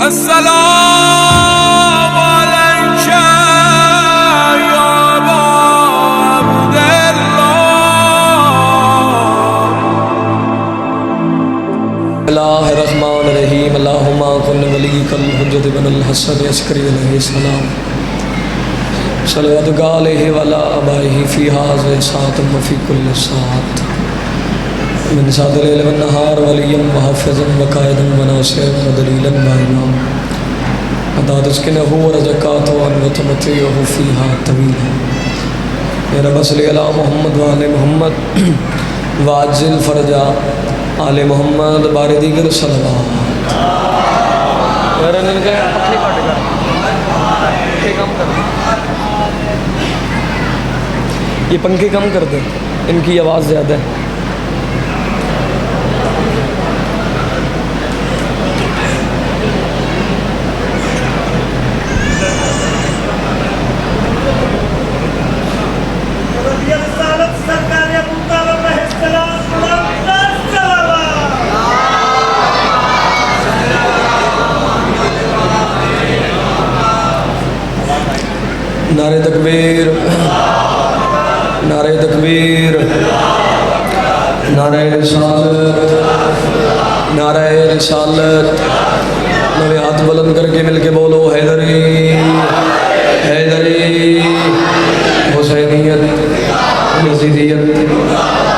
السلام عليك يا أبا عبد اللہ الرحمن الرحیم اللہم کن ولیک الحجت بن الحسن عسکری علیہ السلام صلوات علیہ وعلی آبائہ فی ھذا ساعۃ وفی کل ساعۃ من ساعۃ اللیل والنہار ولیا وحافظا وقائدا وناصرا ودلیلا واماما حتی تسکنہ ورزقاتہ وتمتعہ فیہا طویلا یا رب صلی علی محمد وآل محمد واجل فرجا آل محمد بار دیگر صلوات یہ پنکھے کم کر دیں، ان کی آواز زیادہ ہے۔ نعرہ تکبیر، نعرہ تکبیر، نعرہ رسالت، نعرہ رسالت۔ نوے ہاتھ بلند کر کے مل کے بولو حیدری حیدری، حسینیت، یزیدیت،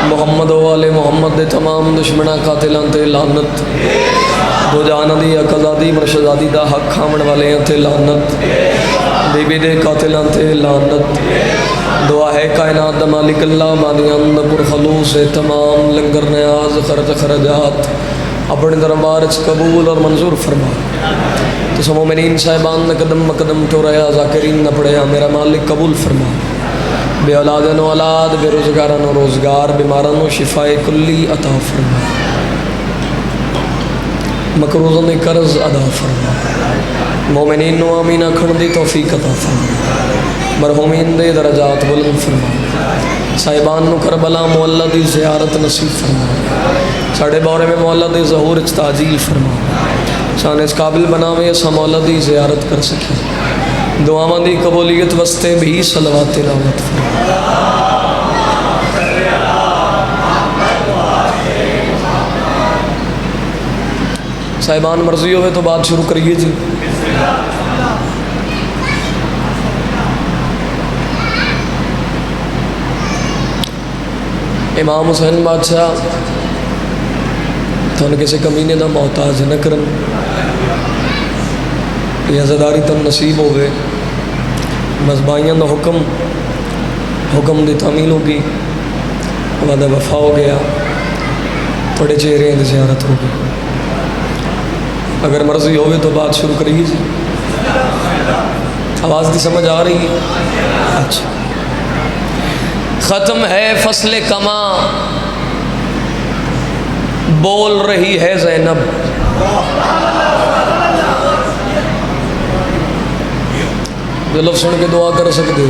محمد و آل محمد دے تمام دشمناں قاتلان تے لعنت، دو جہاناں دی آزادی مرشدادی دا حق کھامن والے تے لعنت، بی بی دے قاتلان تے لعنت۔ دعا ہے کائنات دا مالک اللہ مانیان دا پر خلوص تمام لنگر نیاز خرچ خرجات اپنے دربار اچ قبول اور منظور فرما۔ تو سب مومنین صاحبان نے قدم مقدم ٹوریا ذاکرین نہ پڑھیا میرا مالک قبول فرما۔ بے اولادن و اولاد، بے روزگارن و روزگار، بیمارن و شفاء کلی عطا فرما، مقروضن قرض ادا فرما، مومنین و آمین آکھن دی توفیق عطا فرما، مرحومین دے درجات بلند فرما، صاحبان نو کربلا معلّہ دی زیارت نصیب فرما، ساڑھے بورے میں معلّہ دی ظہور اچ تاجیل فرما، شان اس قابل بناوے اسا معلّہ دی زیارت کر سکے، دعاواں دی قبولیت واسطے بھی صلوات تلاوت فرما۔ صاحبان مرضی ہوئے تو بات شروع کریے جی۔ امام حسین بادشاہ تھن کسی کمینے دا محتاج نہ کرن، یہ عزاداری تن نصیب ہوئے، مذبائیاں دا حکم دی تعمیل ہوگی، وعدہ وفا ہو گیا، بڑے چہرے دی زیارت ہوگی۔ اگر مرضی ہوئے تو بات شروع کریے جی۔ آواز کی سمجھ آ رہی ہے؟ اچھا۔ ختم ہے فصل کماں بول رہی ہے زینب، جو لفظ سن کے دعا کر سکتے ہو۔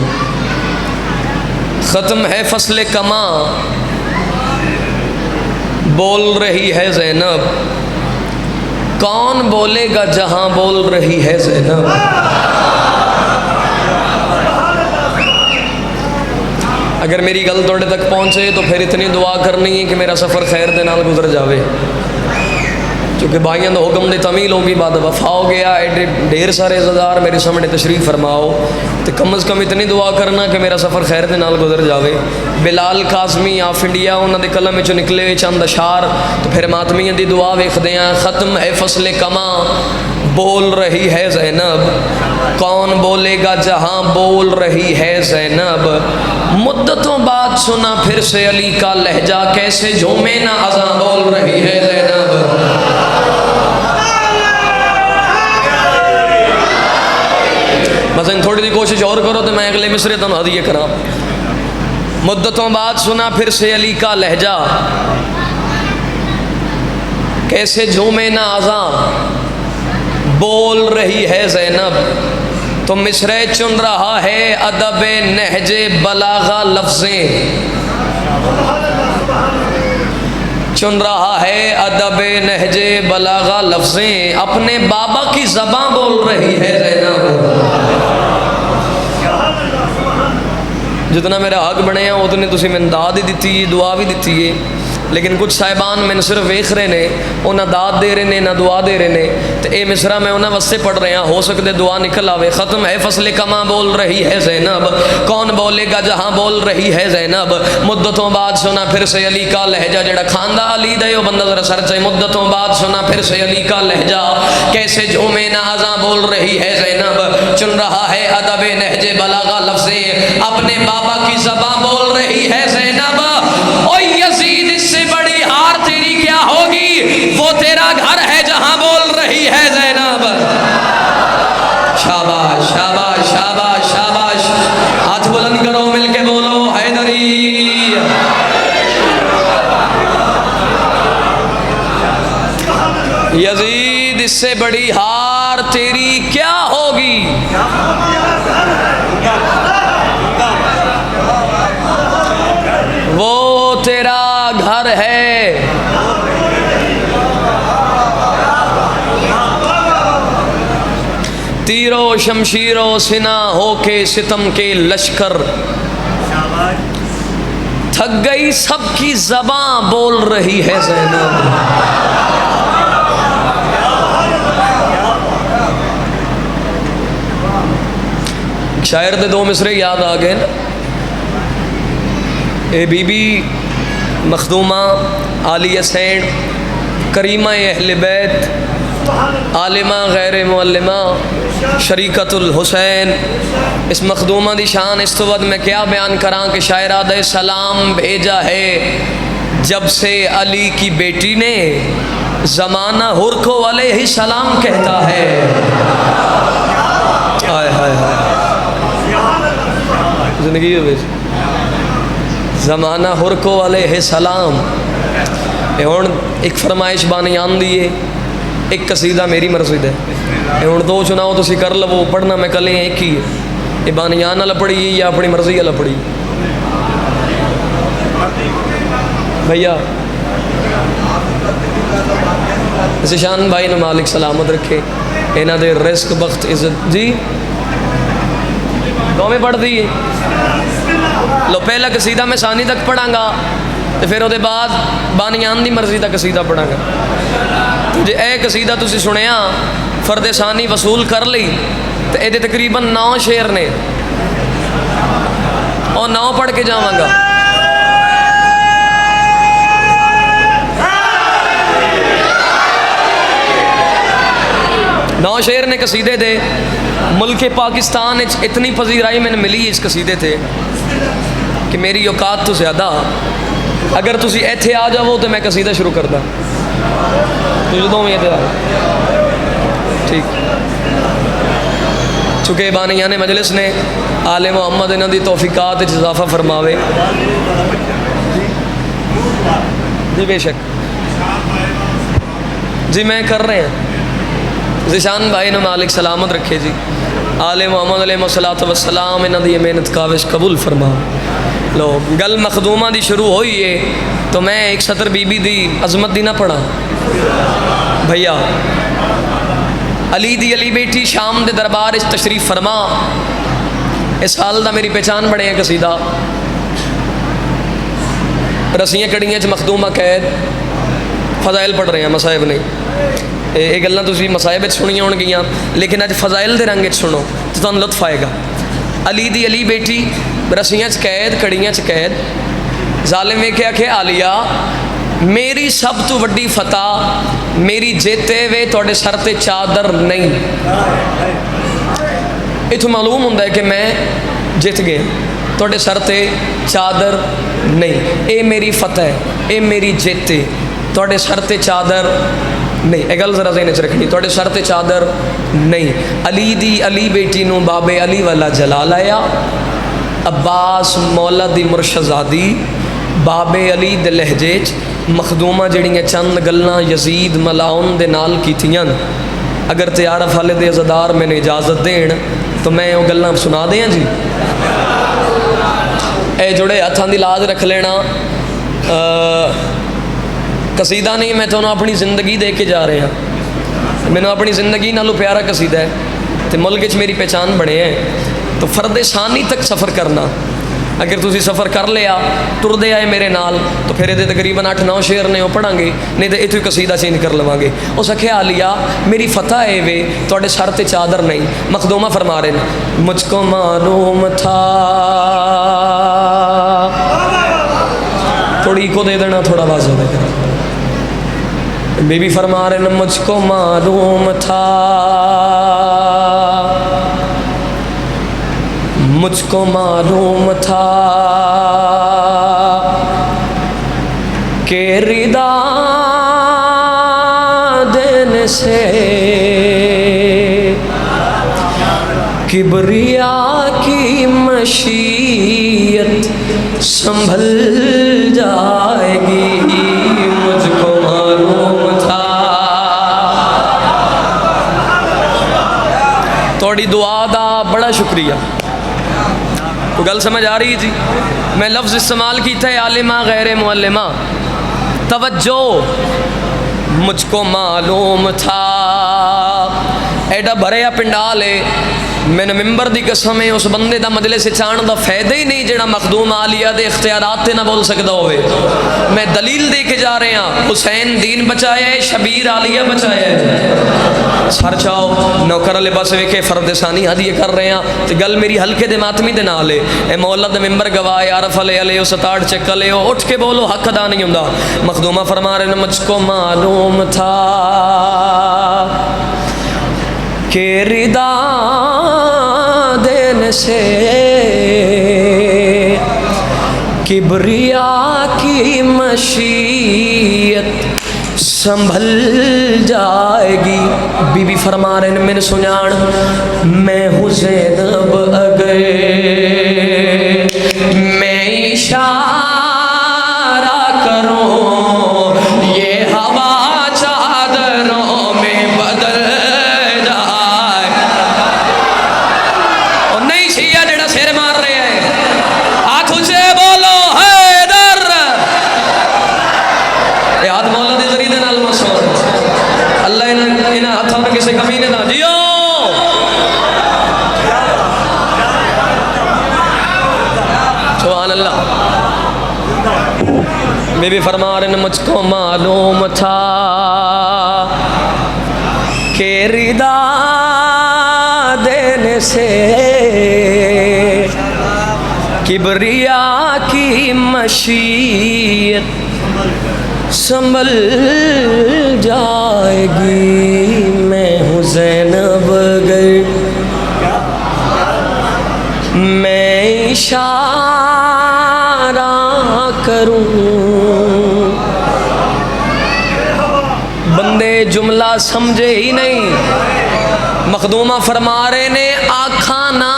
ختم ہے فصل کماں بول رہی ہے زینب، کون بولے گا جہاں بول رہی ہے زینب۔ اگر میری گل توڑے تک پہنچے تو پھر اتنی دعا کرنی ہے کہ میرا سفر خیر دے نال گزر جاوے، چونکہ بھائیاں دا حکم دی تعمیل ہوگی، بعد وفا ہو گیا، ایڈے ڈھیر سارے عزادار میرے سامنے تشریف فرماؤ، تو کم از کم اتنی دعا کرنا کہ میرا سفر خیر دے نال گزر جاوے۔ بلال قاسمی آف انڈیا انہوں نے قلم وچوں نکلے چند اشعار، تو پھر ماتمیاں دی دعا ویکھدے ہیں۔ ختم ہے فصل کماں بول رہی ہے زینب، کون بولے گا جہاں بول رہی ہے زینب، مدتوں بعد سنا پھر سے علی کا لہجہ، کیسے جھومے نہ اذاں بول رہی ہے زینب۔ مثلا تھوڑی دی کوشش اور کرو تو میں اگلے مصرے تم ہدیہ کراں۔ مدتوں بعد سنا پھر سے علی کا لہجہ، کیسے جھومے نہ اذاں بول رہی ہے زینب، تو مصرے چن رہا ہے ادب نہج بلاغہ لفظیں، چن رہا ہے ادب نہج بلاغہ لفظیں، اپنے بابا کی زباں بول رہی ہے زینب۔ جتنا میرا حق بنے ہیں اتنے تسی میں داد ہی دیتی ہے، دعا بھی دیتی ہے، لیکن کچھ صاحبان میں صرف ویکھ رہے نے، انہیں داد دے رہے نے نہ دعا دے رہے نے، تو اے مصرع میں انہیں واسطے پڑھ رہے ہیں، ہو سکتے دعا نکل آوے۔ ختم ہے فصل کماں بول رہی ہے زینب، کون بولے گا جہاں بول رہی ہے زینب۔ مدتوں بعد سنا پھر سے علی کا لہجہ، جڑا کھاندہ علی دے وہ بندہ ذرا سر چاہے۔ مدتوں بعد سنا پھر سے علی کا لہجہ، کیسے جھومے نازاں بول رہی ہے زینب۔ چن رہا ہے ادب نہج بلاغہ لفظیں، اپنے بابا کی زبان بول رہی ہے زینب۔ او یزید اس سے بڑی ہار تیری کیا ہوگی، وہ تیرا گھر ہے جہاں بول رہی ہے زینب۔ شاباش شاباش شاباش شاباش، ہاتھ بلند کرو مل کے بولو حیدری۔ یزید اس سے بڑی ہار تیری کیا ہوگی، وہ تیرا گھر ہے۔ تیرو شمشیرو سنا ہو کے ستم کے لشکر، تھک گئی سب کی زباں بول رہی ہے زینب۔ شاعر دے دو مصرے یاد آ گئے نا، اے بی بی مخدومہ عالیہ سین، کریمہ اہل بیت، عالمہ غیر معلمہ، شریکت الحسین۔ اس مخدومہ دی شان اس تو بعد میں کیا بیان کراں کہ شاعر آدھے سلام بھیجا ہے جب سے علی کی بیٹی نے، زمانہ ہر کو علیہ سلام کہتا ہے۔ ہائے ہائے ہائے، زندگی ہوئے زمانہ ہر کو علیہ سلام۔ ہون ایک فرمائش بانی آن دیئے، ایک قصیدہ میری مرضی ہے، ہون دو چناؤ تو اسی کر لو، پڑھنا میں کلیں ایک ہی ہے، یہ بانی آن والا پڑھی یا اپنی مرضی والا پڑھی۔ بھیا ذیشان بھائی نے مالک سلامت رکھے، انہاں دے رزق بخت عزت جی دو میں پڑھ دیئے لو۔ پہلا قصیدہ میں ثانی تک پڑھاں گا، پھر وہ بعد بانیان دی مرضی دا قصیدہ پڑھاں گا۔ جی اے قصیدہ تسی سنیا فرد ثانی وصول کر لی تو اے دے تقریباً 9 شعر نے، اور 9 پڑھ کے جاواں گا۔ نو شعر نے قصیدے دے، ملک پاکستان اتنی پذیرائی میں نے ملی اس قصیدے تھے کہ میری اوقات تو زیادہ، اگر تسی ایتھے آ جاؤ تو میں قصیدہ شروع کردا، تجھے دو میں ٹھیک۔ چونکہ بانیان مجلس نے آل محمد انہاں دی توفیقات اضافہ فرماوے جی، بے شک جی میں کر رہے ہیں۔ ذیشان بھائی نے مالک سلامت رکھے جی، آل محمد علیہ السلام انہاں دی محنت کاوش قبول فرما لو۔ گل مخدومہ دی شروع ہوئی ہے تو میں ایک سطر بی بی دی عظمت دی نہ پڑھا بھیا۔ علی دی علی بیٹی شام دے دربار اس تشریف فرما، اس حال دا میری پہچان بڑے ہیں قصیدہ۔ رسیاں کڑیاں چ مخدومہ قید، فضائل پڑھ رہے ہیں مصائب نے، یہ گلاں تسی مصائب سنیاں ہون گیاں، لیکن اج فضائل دے رنگ سنو تو تمہیں لطف آئے گا۔ علی دی علی بیٹی رسیاں چ قید، کڑیاں چ قید، ظالم ویکھیا کہ عالیہ میری سب تو وڈی فتح میری جیتے وے تواڈے سر تے چادر نہیں۔ اتوں معلوم ہوندا ہے کہ میں جیت گیا، تواڈے سر تے چادر نہیں، اے میری فتح ہے، اے میری جیتے، تواڈے سر تے چادر نہیں۔ اے گل ذرا ذہن وچ رکھنی، تواڈے سر تے چادر نہیں۔ علی دی علی بیٹی نو بابے علی والا جلال آیا، عباس مولا دی مرشدزادی بابے علی دے لہجے چ مخدومہ جڑیاں چند گلاں یزید ملاؤن دے نال کیتیاں، اگر تیارف والے دے عزادار میں نے اجازت دین تو میں وہ گلاں سنا دیاں جی۔ اے جڑے ہاتھاں دی لاج رکھ لینا، قصیدہ نہیں، میں تمہیں اپنی زندگی دے کے جا رہے ہیں. مینوں اپنی زندگی نالوں پیارا قصیدہ ہے تو ملک وچ میری پہچان بنے ہے. تو فرد ثانی تک سفر کرنا، اگر تسی سفر کر لیا ٹردے آئے میرے نال تو پھر یہ تقریباً 8-9 شعر نے وہ پڑھاں گے، نہیں تو اتوں ہی قصیدہ چینج کر لواں گے. اس آکھیا عالیہ میری فتح ہے وے تواڈے سر تے چادر نہیں. مخدومہ فرما رہے ہیں مجھ کو معلوم تھا، تھوڑی کو دے دینا، تھوڑا واضح دے دینا. بی بی فرما رہے ہیں مجھ کو معلوم تھا، مجھ کو معلوم تھا کہ ردا دینے سے کبریا کی مشیت سنبھل جائے گی. مجھ کو معلوم تھا. تھوڑی دعا دا بڑا شکریہ. تو گل سمجھ آ رہی جی؟ میں لفظ استعمال کیتا ہے عالمہ غیر معلمہ. توجہ، مجھ کو معلوم تھا. ایڈا بھریا پنڈال ہے، میں نے ممبر دی قسم ہے اس بندے دا مجلس چان دا فائدہ ہی نہیں جڑا مخدوم عالیہ دے اختیارات تے نہ بول سکدا ہوئے. میں دلیل دے کے جا رہے ہیں، حسین دین بچایا ہے، شبیر عالیہ بچایا ہے. سر چاؤ نوکر والے پاس ویکھے فرد ثانی ہدیے کر رہے ہیں تو گل میری ہلکے دے ماتمی دے نال ہے. اے مولا دا ممبر گواہ عارف علیہ علیہ 67 چک لے اٹھ کے بولو، حق ادا نہیں ہوندا. مخدومہ فرما رہے ہیں مجھ کو معلوم تھا کہ ردا دینے سے کبریا کی مشیت سنبھل جائے گی. بی بی فرما رہے ہیں میں سنان میں ہوں زینب اگر میں اشارہ کروں یہ ہوا چادروں میں بدل جائے. اور نہیں شیعہ جڑا سیر مار رہے ہیں ہاتھ اونچے بولو حیدر. یہ ہاتھ مولا دے ذریعے نال مسور اللہ انہاں ہاتھوں میں کسی کمی نہ جیو. سبحان اللہ. بی بی فرما رہے ہیں مجھ کو معلوم تھا کہ ردا دینے سے کبریا کی مشیت سنبھل جائے گی. میں ہوں زینب گر میں اشارہ کروں. بندے جملہ سمجھے ہی نہیں. مخدومہ فرما رہے نے آکھا نا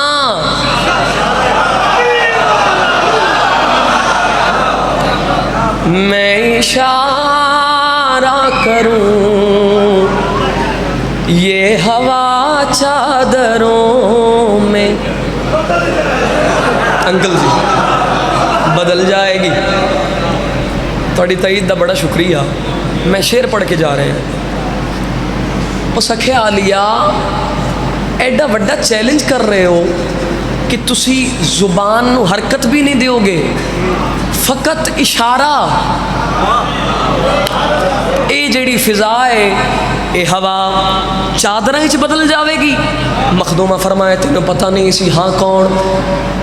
میں اشارہ کروں یہ ہوا چادروں میں انکل جی بدل جائے گی. تھوڑی تائید دا بڑا شکریہ. میں شعر پڑھ کے جا رہے ہیں. اس آکھیا عالیہ ایڈا وڈا چیلنج کر رہے ہو کہ تسی زبان نو حرکت بھی نہیں دیو گے، فقط اشارہ. اے جیڑی فضا ہے اے ہوا چادراں وچ بدل جاوے گی. مخدومہ فرمایا تینوں پتہ نہیں سی ہاں کون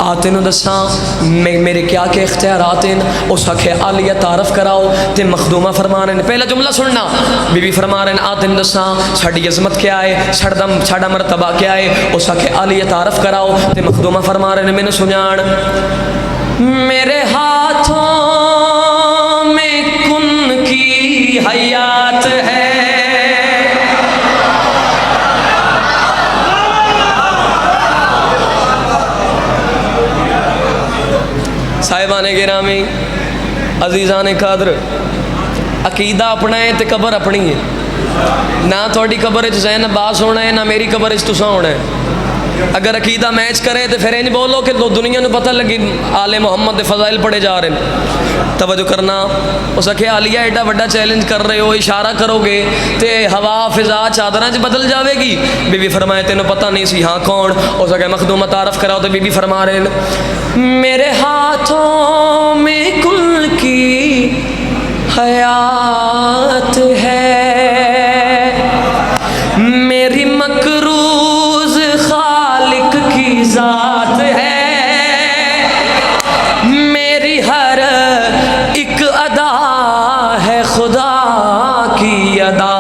آ تینوں دساں میرے کیا کے اختیارات ہیں. اس آکھیا عالیہ تعارف کراؤ تے مخدومہ فرما رہے ہیں پہلا جملہ سننا. بی بی فرما رہے ہیں آ تینوں دساں ساڈی عظمت کیا ہے، ساڈا مرتبہ کیا ہے. اس آکھیا عالیہ تعارف کراؤ تے مخدومہ فرما رہے ہیں مینوں سنان میرے ہاتھوں میں کن کی حیات ہے. صاحبان گرامی عزیزان قادر، عقیدہ اپنا ہے تے قبر اپنی ہے. نہ تھوڑی قبر وچ زین عباس ہونا ہے، نہ میری قبر وچ تساں ہونا ہے. اگر عقیدہ میچ کرے تو پھر انج بولو کہ دنیا نو پتہ لگی آل محمد دے فضائل پڑھے جا رہے ہیں. توجہ کرنا. اس آخیا عالیہ ایڈا بڑا چیلنج کر رہے ہو, اشارہ کرو گے تے ہوا فضا چادراں چ بدل جاوے گی. بی بی فرمائے تینوں پتہ نہیں سی. ہاں کون؟ اس آخیا مخدوم تعارف کراؤ. تو بی بی فرما رہے ہیں میرے ہاتھوں میں کل کی حیات ہے, میری مقروض خالق کی ذات ہے, میری ہر ایک ادا ہے خدا کی ادا.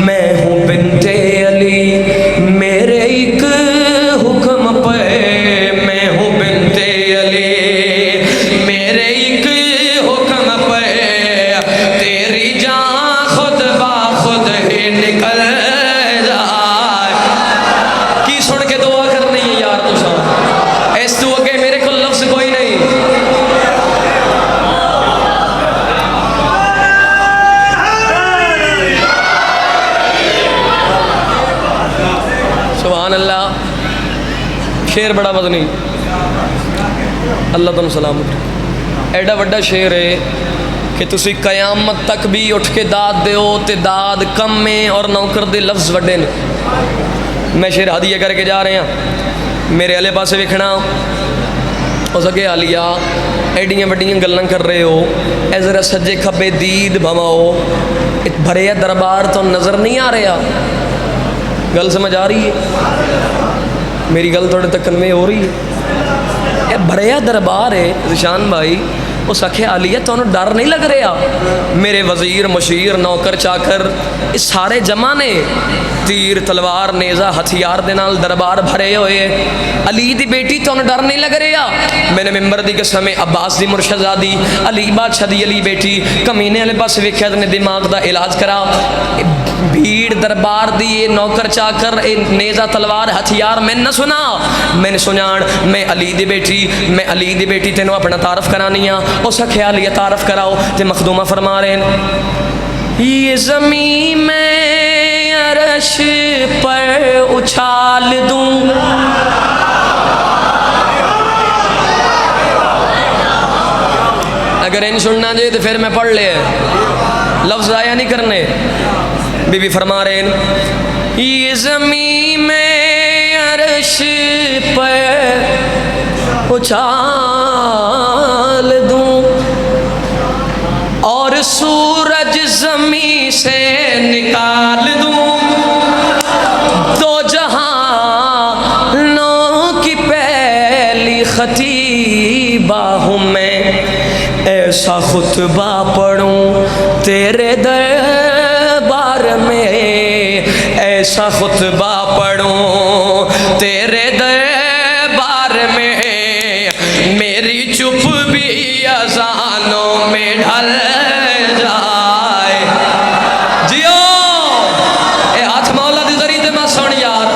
میں ہوں بنت علی میرے ایک حکم پہ, میں ہوں بنت علی میرے ایک حکم پہ, تیری جان خود باخود ہی نکل جائے. کی سن کے دعا کرنی ہے یار تساں, اس تو اگے میرے کو لفظ کوئی نہیں. سبحان اللہ. شیر بڑا وزنی, اللہ تم سلامت رکھے. ایڈا وڈا شیر ہے کہ تسی قیامت تک بھی اٹھ کے داد دیو تے داد کم میں اور نوکر دے لفظ وڈے نے. میں شیر ہدیہ کر کے جا رہے ہیں, میرے والے پاسے ویکھنا. اس اگے عالیہ ایڈیاں وڈیاں گلاں کر رہے ہو, اے ذرا سجے کھبے دید بھماؤ, بھریا دربار تو نظر نہیں آ رہا. گل سمجھ آ رہی ہے میری گل تھوڑے تک کنوے ہو رہی ہے؟ بھریا دربار ہے ذیشان بھائی. اس آخیا عالیہ تو انہوں ڈر نہیں لگ رہا؟ میرے وزیر مشیر نوکر چاکر اس سارے جمع نے, تیر تلوار نیزہ ہتھیار دے نال دربار بھرے ہوئے. علی دی بیٹی تو انہوں ڈر نہیں لگ رہا؟ میں نے ممبر دی قسم عباس دی مرشدزادی علی بادشاہ دی علی بیٹی کمینے والے پاس ویکھیا نے دماغ دا علاج کرا. بھیڑ دربار دی نوکر چاکر نیزہ تلوار ہتھیار میں نہ سنا, میں نے سنان میں علی دی بیٹی, میں علی دی بیٹی تینوں اپنا تعارف کرانی ہاں. اس خیال یہ تعارف کراؤ. تے مخدومہ فرما رہے ہیں یہ زمین میں عرش پر اچھال دوں, اگر ان سننا جائے تو پھر میں پڑھ لے, لفظ آیا نہیں کرنے. بی بی فرما رہے ہیں یہ زمین میں عرش پر اچھال دوں, اور سورج زمین سے نکال دوں, دو جہانوں کی پہلی خطیبہ ہوں میں, ایسا خطبہ پڑھوں تیرے دربار میں, ایسا خطبہ پڑھوں تیرے دربار میں, میری چپ بھی اذانوں میں ڈھل جائے. جیو اے ہاتھ مولا دی ذریعے تے میں سن یار,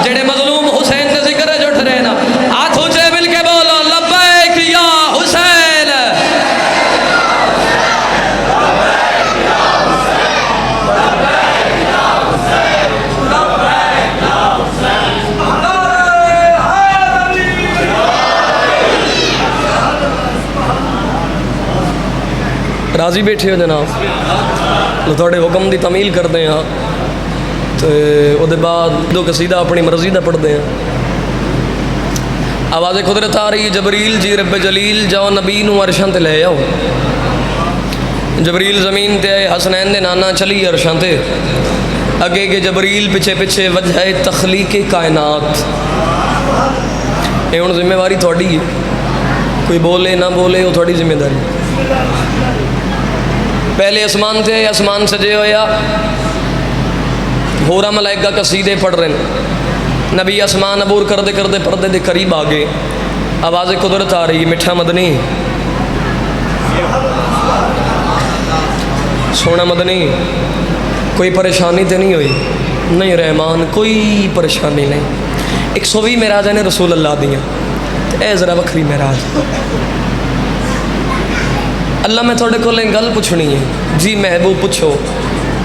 جڑے مظلوم حسین دے ذکر جو اٹھ رہے نا, ہاتھ اونچے مل کے بولو لبیک یا حسین. راضی بیٹھے ہو جناب, تو تھوڑے حکم دی تعمیل کرتے ہیں, تو او دے بعد دو قصیدہ اپنی مرضی دا پڑھتے ہیں. آواز قدرت آ رہی, جبریل جی رب جلیل جاؤ نبی نو عرشاں تے لے آؤ. جبریل زمین تے آئے, حسنین دے نانا چلی عرشاں تے, اگے کے جبریل پیچھے پیچھے وجہ تخلیق کائنات. اے ہن ذمہ واری تھوڑی ہے, کوئی بولے نہ بولے وہ تھوڑی ذمہ داری. پہلے آسمان تھے, آسمان سجے ہویا, ہورا ملائکہ قصیدے پڑھ رہے ہیں. نبی آسمان عبور کردے کردے پردے دے قریب آگے, آواز قدرت آ رہی, میٹھا مدنی سونا مدنی, کوئی پریشانی تے نہیں ہوئی؟ نہیں رحمان, کوئی پریشانی نہیں. 120 معراجاں نے رسول اللہ دیاں, اے ذرا وکھری معراج. اللہ میں تھوڑے کو گل پوچھنی ہے. جی محبوب پوچھو.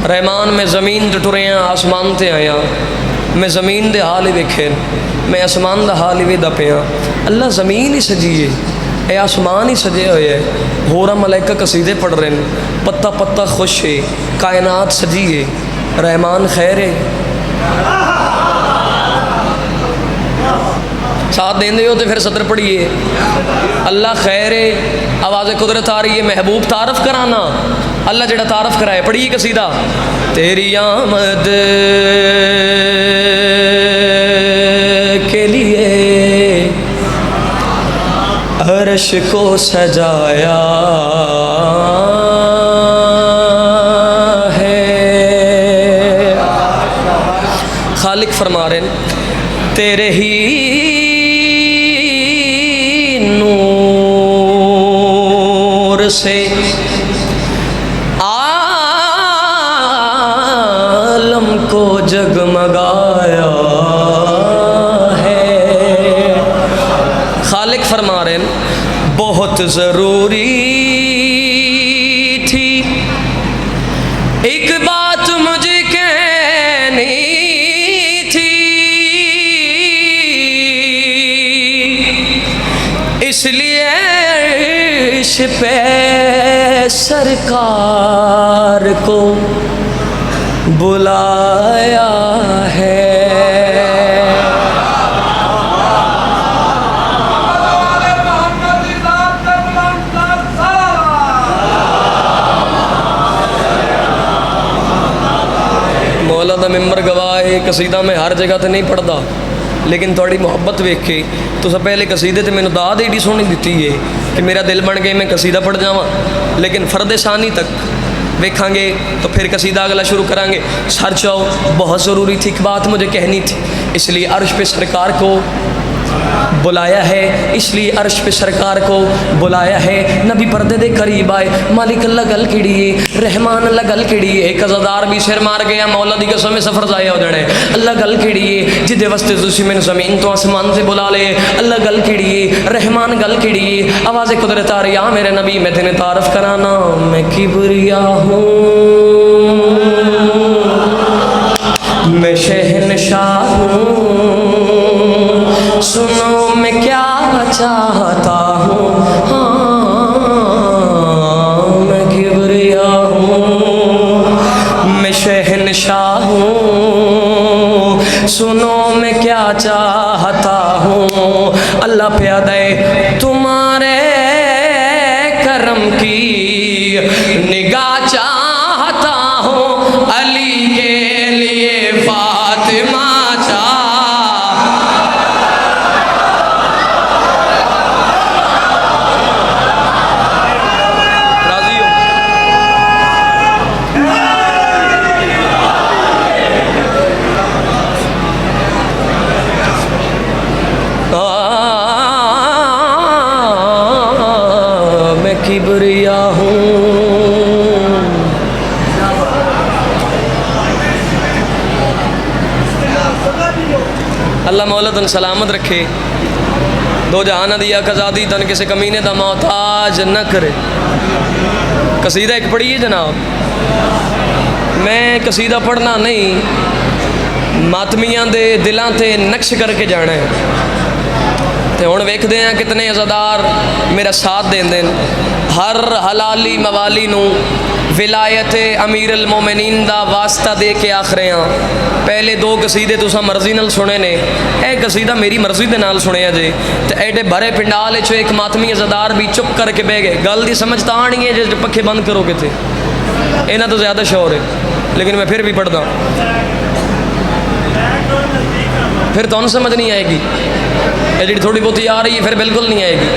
رحمان میں زمین تے ٹرے ہیں, آسمان تے آیا, میں زمین دے حال ہی ویکھے، میں آسمان دا حال ہی ویدا پیا۔ اللہ زمین ہی سجی ہے، اے آسمان ہی سجے ہوئے ہے، ہورا ملائکہ قصیدے پڑھ رہے ہیں، پتا پتا خوش ہے، کائنات سجی ہے، رحمان خیر ہے۔ ساتھ دیں دے ہو تو پھر صدر پڑھیے، اللہ خیر ہے، آواز قدرت آ رہی ہے، محبوب تعارف کرانا، اللہ جڑا تعارف کرائے، پڑھیے قصیدہ۔ تیری آمد کے لیے عرش کو سجایا ہے، خالق فرما رہے ہیں تیرے ہی نور سے عالم کو جگمگایا ہے۔ خالق فرما رہے ہیں بہت ضروری تھی ایک بات مجھے کہنی تھی، اس لیے عرش پہ سرکار کو بلایا ہے۔ مولا دا ممبر گواہ ہے، قصیدہ میں ہر جگہ تے نہیں پڑھدا، لیکن تھوڑی محبت ویکھ کے تو سب پہلے قصیدے تے مینوں داد ایڈی سونی دیتی ہے کہ میرا دل بن گئے میں قصیدہ پڑھ جاواں، لیکن فرد ثانی تک ویکھاں گے تو پھر قصیدہ اگلا شروع کریں گے۔ سر چاؤ بہت ضروری تھی ایک بات مجھے کہنی تھی، اس لیے عرش پہ سرکار کو بلایا ہے، اس لیے عرش پہ سرکار کو بلایا ہے۔ نبی پردے دے قریب آئے، مالک اللہ گل کیڑیے، رحمان اللہ گل کیڑیے، ایک عزادار بھی سر مار گیا، مولا دی قسم سفر ضائع ہو جانے، اللہ گل کیڑیے جدے واسطے تسی میں زمین تو آسمان سے بلا لے، اللہ گل کیڑیے، رحمان گل کیڑیے، آواز قدرت آ رہی، میرے نبی میں تینے تعارف کرانا، میں کبریا ہوں، میں شہنشاہ ہوں، سنو میں کیا چاہتا ہوں، ہاں میں کبریا ہوں، میں شہنشاہ ہوں، سنو میں کیا چاہتا ہوں، اللہ پیادہ تمہارے کرم کی نگاہ چاہتا ہوں، علی کے لیے فاطمہ کبریا ہوں۔ اللہ مولا تن سلامت رکھے، دو جہان دیا کزادی تن کسی کمینے دا محتاج نہ کرے۔ قصیدہ ایک پڑھیے جناب، میں قصیدہ پڑھنا نہیں، ماتمیاں دے دلاں تے نقش کر کے جانا ہے، تے ہن ویکھدے ہیں کتنے عزادار میرا ساتھ دین دین، ہر حلالی موالی نو ولایت امیر المومنین دا واسطہ دے کے آخرے ہیں۔ پہلے دو قصیدے تساں مرضی نال سنے نے، اے قصیدہ میری مرضی دے نال سنیا جے، تے ایڈے بھرے پنڈال وچ ایک ماتمی عزادار بھی چپ کر کے بہ گئے، گل دی سمجھ تا آنی ہے جے پکھے بند کرو گے تے انہاں تو زیادہ شور ہے، لیکن میں پھر بھی پڑھدا، پھر تو سمجھ نہیں آئے گی، یہ جی تھوڑی بہت آ رہی ہے پھر بالکل نہیں آئے گی،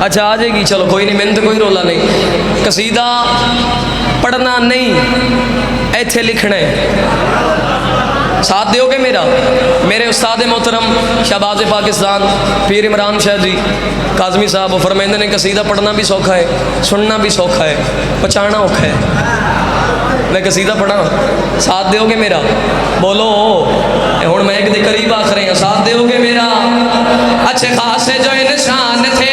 اچھا آ جائے گی، چلو کوئی نہیں، میں نے تو کوئی رولا نہیں۔ قصیدہ پڑھنا نہیں، ایتھے لکھنا ہے، ساتھ دیو گے میرا؟ میرے استاد محترم شہباز پاکستان پیر عمران شاہ جی کاظمی صاحب وہ فرمائندے نے قصیدہ پڑھنا بھی سوکھا ہے، سننا بھی سوکھا ہے، پہچانا اوکھا ہے۔ میں قصیدہ پڑھا، ساتھ دیو گے میرا؟ بولو ہوں میں ایک دے قریب آخ رہے ہیں، ساتھ دیو گے میرا؟ اچھے خاصے جو انسان تھے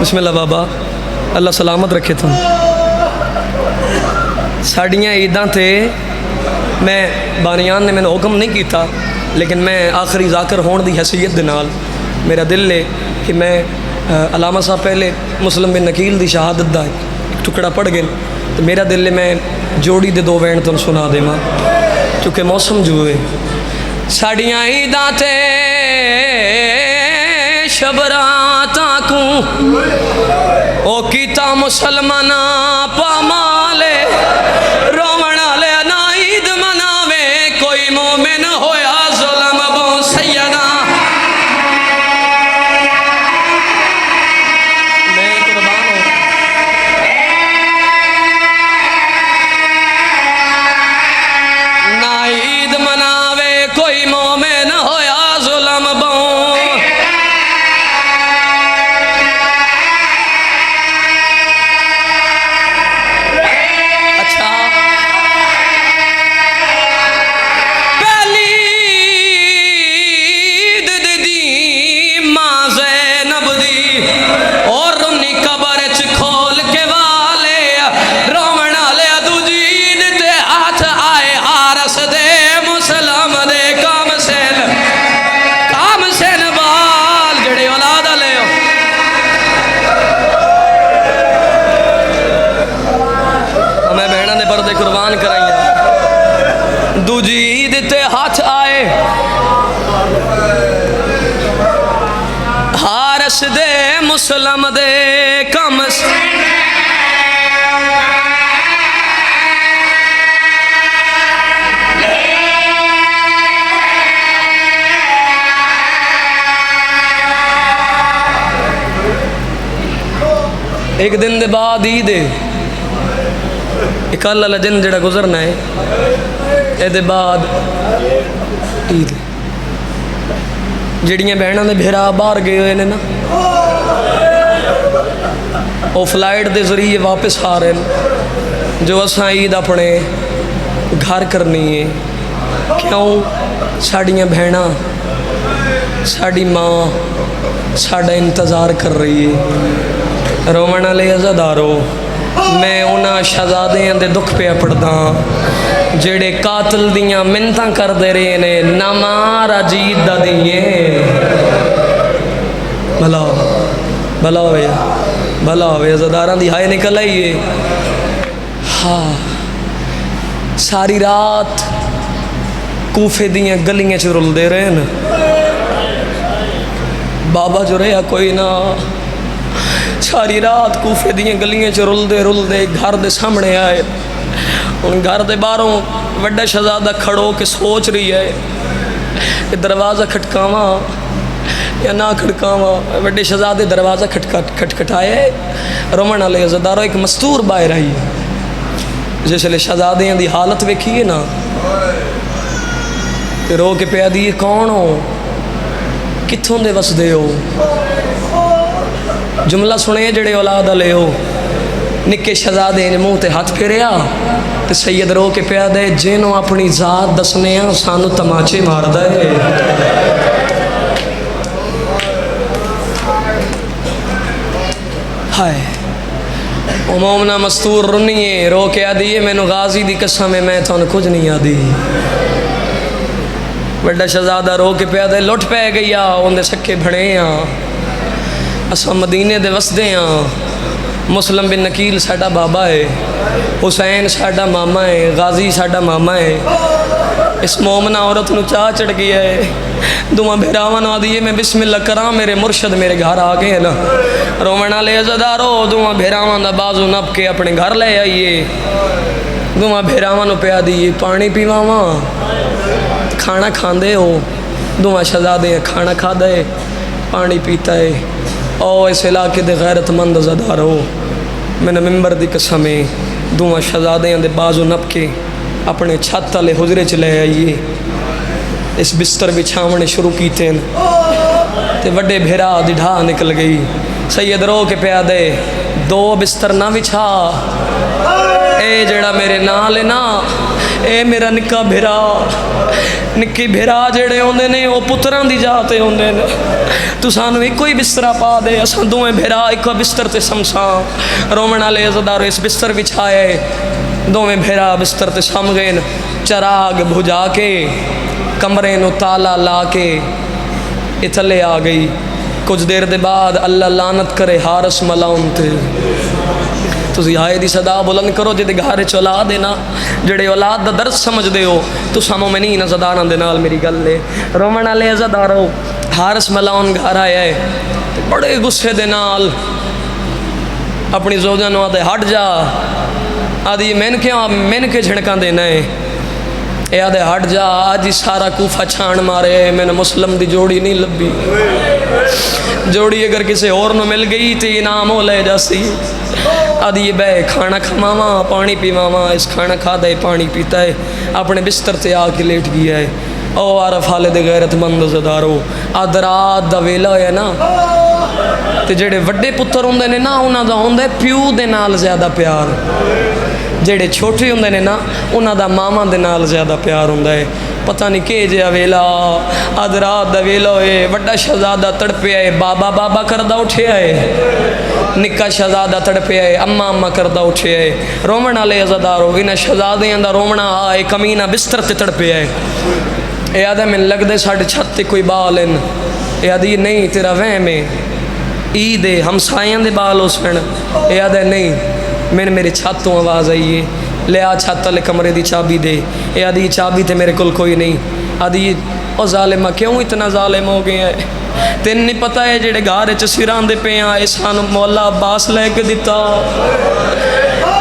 بسم اللہ بابا، اللہ سلامت رکھے تم۔ ساڑیاں عیداں تے میں بانیان نے مینوں حکم نہیں کیتا، لیکن میں آخری ذاکر ہون دی حیثیت دے نال میرا دل ہے کہ میں علامہ صاحب پہلے مسلم بن نکیل دی شہادت دا ایک ٹکڑا پڑھ گئے، تو میرا دل ہے میں جوڑی دے 2 وین تن سنا دے ماں، چونکہ موسم جو ہے ساڑیاں عیداں تے شبراتاں کو او کیتا مسلمانہ پامالے رومن والے نا عید مناوے کوئی مومن ہویا ظلم بو سیدہ میں قربان ہوں نا عید مناوے کوئی مومن ہویا ظلم بو قربان کرائیں دوجی عید تے ہاتھ آئے ہارس دے مسلم دے کم ایک دن دے بعد عید ہے ایک اللہ دن جڑا گزرنا ہے اے دے بعد عید جڑیاں بہناں دے بھیرا باہر گئے ہوئے نے نا وہ فلائٹ دے ذریعے واپس آ رہے ہیں جو اساں عید اپنے گھر کرنی ہے کیوں ساڑیاں بہناں ساڑی ماں ساڑا انتظار کر رہی ہے رومن والے عزادارو میں انہاں شہزادیاں دے دکھ پہ پڑھدا جڑے قاتل دیاں منتاں کر دے رہے نے نامارا جید دا دیئے بھلا بھلا ہوئے بھلا ہوئے عزاداراں دی ہائے نکل آئیے ہاں ساری رات کوفے دیاں گلیاں چ رل دے رہے نا بابا جو رہا کوئی نہ ساری رات کوفے دیاں گلیاں چ رل دے گھر دے سامنے آئے ان گھر دے باہروں وڈا شہزادہ کھڑو کے سوچ رہی ہے کہ دروازہ کھٹکاواں یا نہ کھٹکاواں وڈے شہزادے دروازہ کھٹکھٹائے رومن والے عزادارو ایک مستور باہر آئی جس لے شہزادیاں دی حالت ویکھیے نا تے رو کے پیا دی کون ہو کتھوں دے وسدے ہو جملہ سنے جڑے اولاد لے ہو نکے شہزادے نے منہ تے ہاتھ پھیریا تے سید رو کے پیا دے جنوں اپنی ذات دسنے ہیں سانو تماچے مار دے ہائے او مومنہ مستور رنیے رو کے آدیے میں نو غازی دی قسم میں تو کچھ نہیں آدی بڑا شہزادہ رو کے پیا دے لٹ پہ گیا ان دے سکے بھڑے ہیں اساں مدینے دے وسدے ہیں مسلم بن نکیل ساڈا بابا ہے حسین ساڈا ماما ہے غازی ساڈا ماما ہے اس مومنہ عورت نو چاہ چڑھ گیا ہے دعا بھیراواں نو آدیے میں بسم اللہ کراں میرے مرشد میرے گھر آ گئے نا رومن والے عزادارو دعا بھیراواں دا بازو نپ کے اپنے گھر لے آئیے دعا بھیراواں نو پیا دیے پانی پیواواں کھانا کھاندے ہو دعا شہزادے کھانا کھا دے پانی پیتا ہے او اس علاقے دے غیرت مند عزادار ہو میں نے ممبر دی قسمیں دعا شہزادے دے بازو نپ کے اپنے چھت والے حجرے چ لے آئیے اس بستر بچھاونے شروع کیتے ہیں تے وڈے بھیرا دی ڈھا نکل گئی سید رو کے پیا دے 2 بستر نہ بچھا اے جڑا میرے نال ہے نا اے میرا نکا بھیرا نکی بھیرا جڑے ہوندے نے وہ پتراں دی جاتے ہوندے نے تو سانو ایک کوئی بسترا پا دے اساں دوویں بھیرا ایک بستر تے سمساں رومن والے عزادارو اس بستر بچھائے دوویں بھیرا بستر تے سم گئے چراغ بھجا کے کمرے نو تالا لا کے یہ تھلے آ گئی کچھ دیر دے بعد اللہ لعنت کرے حارس ملاؤن تے تسی ہائے دی صدا بلند کرو جے دے گھارے چ اولاد ہے نا جڑے اولاد دا درد سمجھ دے ہو تو سامو میں نہیں عزاداراں دے نال میری گل ہے رومن والے عزادارو حارس ملاؤن گھر آیا ہے بڑے غصے دے نال اپنی زوجہ نو آدھے ہٹ جا آدھی مین کے جھڑکاں دینا ہے اے آدھے ہٹ جا آج ہی سارا کوفہ چھان مارے میں نے مسلم دی جوڑی نہیں لبی جوڑی اگر کسی اور نو مل گئی تو انعام ہو لے جاسی آدھی یہ بے کھانا کھماواں پانی پیواواں اس کھانا کھا دے پانی پیتا ہے اپنے بستر تے آ کے لیٹ گیا ہے او عارف حالد غیرت مند عزادارو آدھ رات دا ویلا ہویا نا تے جڑے وڈے پتر ہوندے نے نا انہاں دا ہوندا ہے پیو دے نال زیادہ پیار جڑے چھوٹے ہوندے نے نا انہاں دا ماما دے نال زیادہ پیار ہوندا ہے پتہ نہیں کہ جیا ویلا آدھ رات دا ویلا ہوئے وڈا شہزادہ تڑپیا ہے بابا بابا کردہ اٹھیا ہے نکا شہزادہ تڑپیا ہے اما اما کردہ اٹھیا ہے رومن والے عزادارو انہاں شہزادیاں دا رومنا آئے کمینہ بستر تے تڑپیا ہے اے آدھا میں لگ دے ساڑھے چھت تے کوئی بال ہیں اے آدھی نہیں تیرا وہم ہے عید ہے ہمسایاں دے بال ہو سن اے آدھا نہیں میری چھت تو آواز آئی ہے لے آ چھت والے کمرے دی چابی دے اے آدھی چابی تے میرے کول کوئی نہیں آدھی او ظالمہ کیوں اتنا ظالم ہو گیا ہے تین نہیں پتہ ہے جڑے گھر وچ سراں دے پے آ سانو مولا عباس لے کے دتا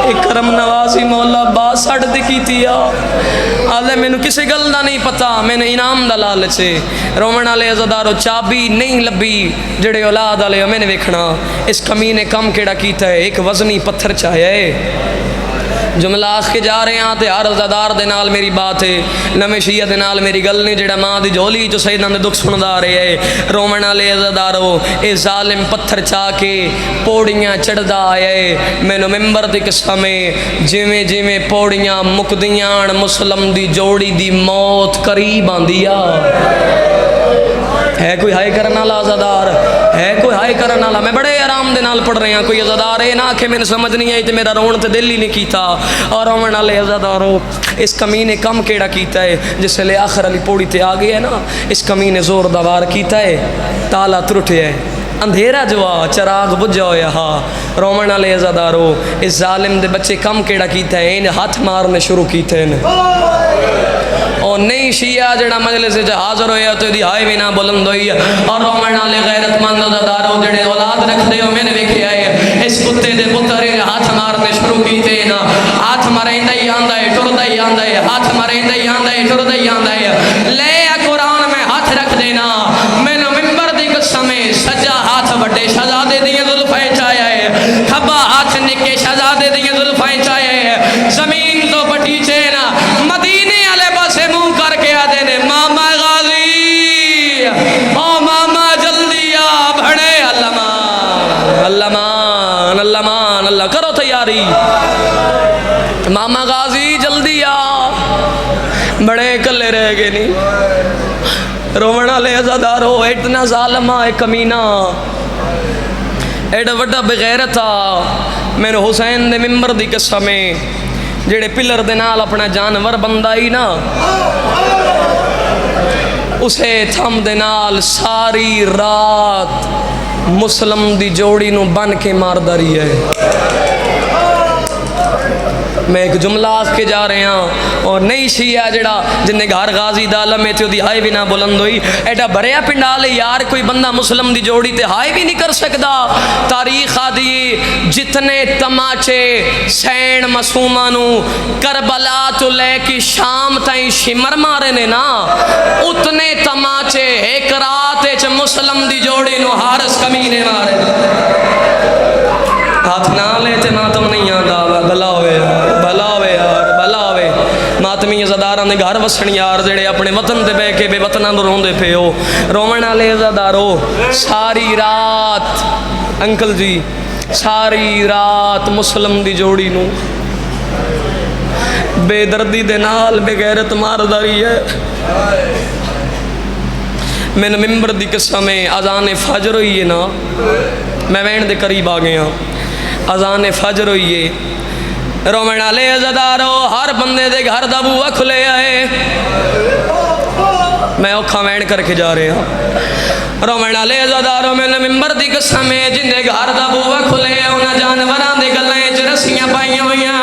ایک کرم نوازی مولا عباس ساڈ تے کیتی آدھے مینوں کسی گل دا نہیں پتہ میں نے انعام دا لالچ ہے رومن والے عزادارو چابی نہیں لبھی جڑے اولاد والے میں نے ویکھنا اس کمینے کم کیڑا کیتا ہے ایک وزنی پتھر چاہیا ہے جملہ آخ کے جا رہے ہیں تے ہر عزادار دے نال میری بات ہے نویں شیعہ دے نال میری گل نہیں جڑا ماں دی جھولی جو سیداں دے دکھ سندا رہے ہے رومن والے عزادارو اے ظالم پتھر چا کے پوڑیاں چڑھدا آیا ہے مینوں ممبر دی قسم ہے جویں جویں پوڑیاں مکدیاں مسلم دی جوڑی دی موت قریب آندیا ہے کوئی ہائے کرن والا عزادار ہے کوئی ہائے کرن والا میں بڑے آرام دے نال پڑھ رہے ہیں کوئی عزادار ہے نہ کہ میں سمجھ نہیں آئی تے میرا رون تے دل ہی نہیں کیتا اور رومن والے عزادارو اس کمینے کم کیڑا کیتا ہے جس لے آخر علی پوڑی تے آ گیا ہے نا اس کمینے زور دا وار کیتا ہے تالا ترٹیا ہے اندھیرا جوا چراغ بجھا ہویا ہا رومن والے عزادارو اس ظالم دے بچے کم کیڑا کیتا ہے انہیں ہاتھ مارنے شروع کیتے ہیں اور نہیں شیعہ جڑا مجلس سے حاضر ہویا تو دی ہائے بھی نہ بلند ہوئی اور رومن والے غیرت مند عزادارو جڑے اولاد رکھ دے ہو میں نے ویکھے آئے اس کتے دے پتر ہاتھ مارنے شروع کیتے نا ہاتھ مریندا ہی آندا ہے ٹردا ہی آندا ہے ہاتھ مریندا ہی آندا ہے ٹردا ہی آندا ہے لے قرآن میں ہاتھ رکھ دینا مینوں ممبر دی قسم ہے سجا ہاتھ وڈے شہزادے دی زلفیں چایا ہے کھبا ہاتھ نکے شہزادے دی زلفیں چایا ہے زمین تو بٹی چینا مدینے والے پاسے منہ کر کے آدے نے ماما غازی او ماما جلدی آ بھڑے اللہ مان اللہ کرو تیاری ماما غازی جلدی آ بڑے کلے رہ گئے نہیں رومن والے عزادارو اتنا ظالمہ ہے کمینہ ایڈا وڈا بغیرت آ میرے حسین دے ممبر دی قسم ہے جڑے پلر دے نال اپنا جانور بندائی نا اسے تھم دے نال ساری رات مسلم دی جوڑی نو بن کے مار داری ہے میں ایک جملہ آخ کے جا رہے ہیں اور نئی شیعہ جڑا جن نے گھر غازی دالم میں تھی دی ہائے بھی نہ بلند ہوئی ایڈا بھریا پنڈالے یار کوئی بندہ مسلم دی جوڑی تے ہائے بھی نہیں کر سکتا تاریخ آدھی جتنے تماچے سین مسومانو کربلا تو لے کی شام تائیں شمر مارے نے نا اتنے تماچے ایک رات مسلم دی جوڑی نو حارس کمینے مارے ہاتھ نہ لیتے ماتم نہیں آندا بھلا ہوئے یار بھلا ہوئے ماتمی عزاداراں دے گھر وسن یار جڑے اپنے وطن تے بہ کے بے وطناں نوں روندے پے ہو رومن والے عزادارو ساری رات انکل جی ساری رات مسلم دی جوڑی نو بے دردی دے نال بغیرت ماردا رہی ہے میں ممبر دی قسم اذان فجر ہوئی ہے نا میں وین دے قریب آ گیا اذان فجر ہوئی ہے رومن والے عزادارو ہر بندے دے گھر دا بوہا کھلے آئے میں اوکھا وین کر کے جا رہا رومن والے عزادارو میں ممبر دی قسم جن دے گھر دا بوہا کھلے انہاں جانوراں دے گلیں وچ رسیاں پائیاں ہوئیاں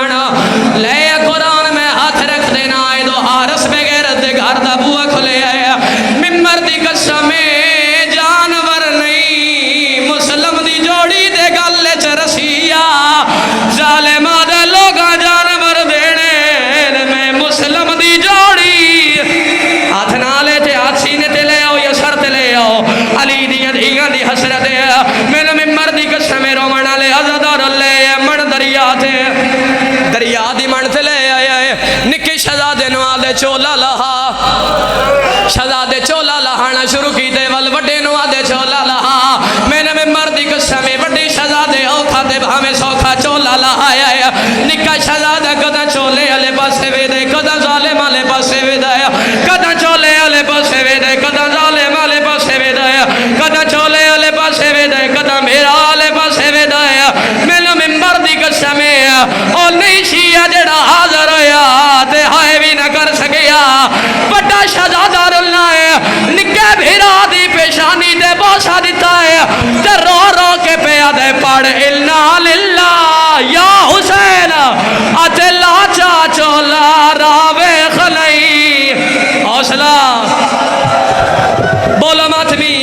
لے قرآن میں ہاتھ رکھ دینا اے دو حارس بغیرت دے گھر دا بوہا کھلے آئے ممبر دی قسم جانور نہیں مسلم دی جوڑی دے گل وچ رسیا ظالماں دے لوگاں جانور دینے میں مسلم دی جوڑی ہاتھ نالے تے ہاتھ سینے تے لے آؤ یا سر تے لے آؤ علی دی دھیاں دی حسرت میرے ممبر دی قسم رومن والے عزادار لے من دریا تے دریا دی من تے لے آئے نکے شہزادے نوال دے چولا لہا شہزادے چولا لہانا شروع کی دے ول وڈے نوال دے چولا لہا میرے ممبر دی قسم وڈی شہزادے اوکھا دے بھامے سوکھا چولا لہا آیا نکا شہزادہ کدا چولے والے پاسے وے دے کدا ظالم والے پاسے وے دے کدا چولے والے پاسے وے دے کدا ظالم والے پاسے وے دے کدا چولے والے پاسے وے دے کدا میرا والے پاسے وے دے میرے ممبر دی قسم او نہیں شیعہ جڑا حاضر ہویا تے ہائے بھی نہ کر سکیا بڑا شہزادہ رلنا ہے نکے بھیرا دی پیشانی دے بوسا دیتا ہے تے رو رو کے پیا دے پڑھ الا للہ یا حسین اتے لاچا چولا راوے خلئی حوصلہ بولو ماتمی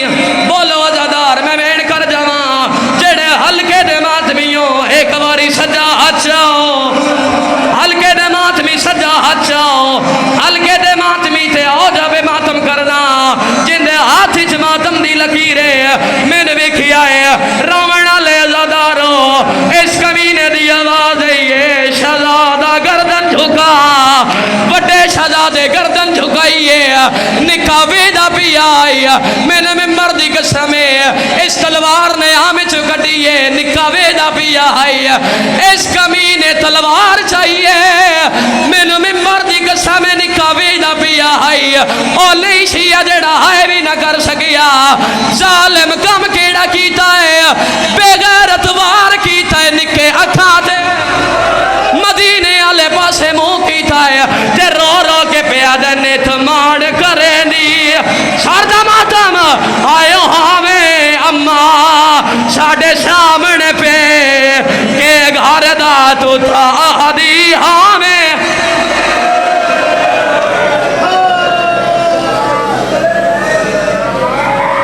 بولو عزادار میں وین کر جاواں جڑے ہلکے دے ماتمیوں ایک باری سجا ہاتھ چاؤ ہلکے دے ماتمی سجا ہاتھ چاؤ ہلکے دے ماتمی تے آؤ جابے ماتم کرنا جن دے ہاتھ چ ماتم دی لکیرے میں نے ویکھیا ہے رومن والے عزادارو اس کمینے دی آواز ہے شہزادہ گردن جھکا بڑے شہزادے گردن جھکائیے نکاح ویدا پی آئی میں نے ممبر دی قسم اس تلوار نے آمیں چکٹیے نکاح ویدا پی آئی اس کمینے تلوار چاہیے میں نے ممبر دی قسم نکاح ویدا پی آئی او نہیں شیعہ جڑا ہے بھی نہ کر سکیا ظالم کم کیڑا کیتا ہے بے غیرت وار کیتا ہے نکے اکھاں تے مدینے والے پاسے منہ کیتا ہے تے رو رو کے پیا دے نیت ماڑ کرے دی ساردا ماتم آئے ہاویں اماں ساڈے سامنے پہ کہ گھر دا تو تھا دی ہاں